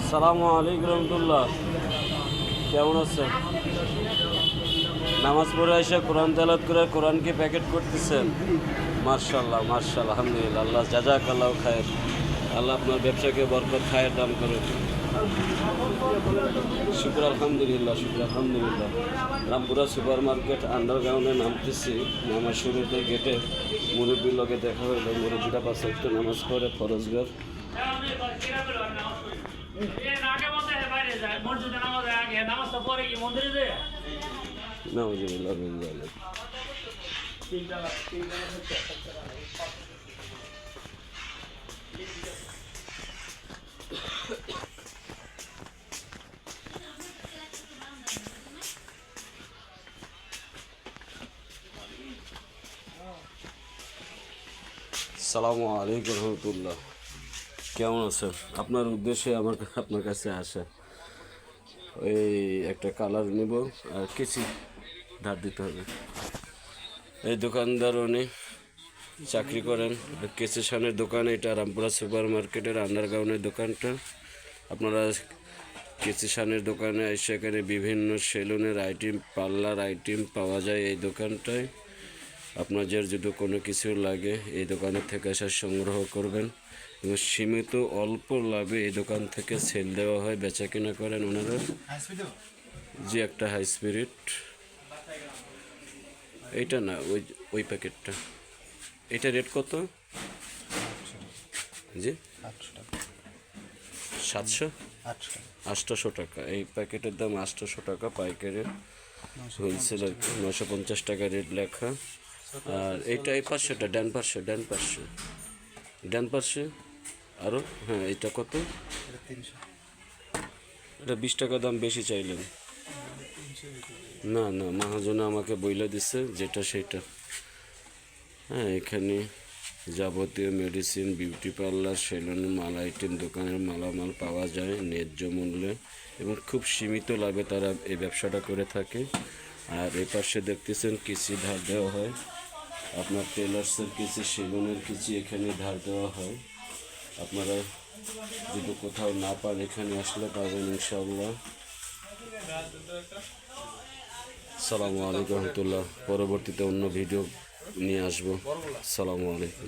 সালামু আলাইকুম রহমতুল্লাহ, কেমন আছেন? নামাজ পড়ে এসে কোরআন তেলাওয়াত করে কোরআন কি প্যাকেট করতেছেন? মার্শাল্লাহ মার্শাল্লাহ, আলহামদুলিল্লাহ, আল্লাহ জাযাকাল্লাহু খায়ের। আল্লাহ আপনার ব্যবসাকে বরকত খায়ের দান করুন। শুক্র আলহামদুলিল্লাহ, শুক্র আলহামদুলিল্লাহ। রামপুরা সুপার মার্কেট আন্ডারগ্রাউন্ডে নামতেছি। নামাজ শুরুতে গেটে মুরব্বীর লগে দেখা হইলো। মুরব্বীরা পাশে একটু নামাজ পড়ে ফরজগার। নাউজুবিল্লাহ মিন যালিক। আসসালামু আলাইকুম রহমতুল্লাহ, কেমন আছেন? আপনার উদ্দেশ্যে আপনার কাছে আসা ওই একটা কালার নেব আর কিছু ধার দিতে হবে। এই দোকানদার উনি চাকরি করেন কেসেশনের দোকান। এটা রামপুরা সুপার মার্কেটের আন্ডারগ্রাউন্ডের দোকানটা। আপনারা কেসেশনের দোকানে এসে এখানে বিভিন্ন সেলুনের আইটেম, পার্লার আইটেম পাওয়া যায় এই দোকানটায়। আপনাদের যদি কোনো কিছু লাগে এই দোকানের থেকে এসে সংগ্রহ করবেন এবং সীমিত অল্প লাভে এই দোকান থেকে সেল দেওয়া হয়, বেচা কেনা করেন ওনারা। যে একটা হাই স্পিরিট, এইটা না, ওই ওই প্যাকেটটা। এটা রেট কত? জি 700 800 টাকা। এই প্যাকেটের দাম 800 টাকা পাইকারি, হোলসেল আর কি 950 টাকা রেট লেখা। আর এইটা এই পাশে ডান পাশে আরও, হ্যাঁ, এটা কত? এটা 20 টাকা দাম বেশি চাইলেন। না না, মহাজনে আমাকে বইলা দিছে যেটা সেটা। হ্যাঁ, এখানে যাবতীয় মেডিসিন, বিউটি পার্লার, সেলুনের মাল আইটেম, দোকানের মালামাল পাওয়া যায় ন্যায্য মূল্যে এবং খুব সীমিত লাভে তারা এই ব্যবসাটা করে থাকে। আর এই পাশে দেখতেছেন কিছু ধার দেওয়া হয়, আপনার টেলার্সের কিছু, সেলুনের কিছু এখানে ধার দেওয়া হয়। আপনারা যদি কোথাও না পান এখানে আসলে পাবেন ইনশাআল্লাহ। আসসালামু আলাইকুম রহমতুল্লাহ। পরবর্তীতে অন্য ভিডিও নিয়ে আসবো। আসসালামু আলাইকুম।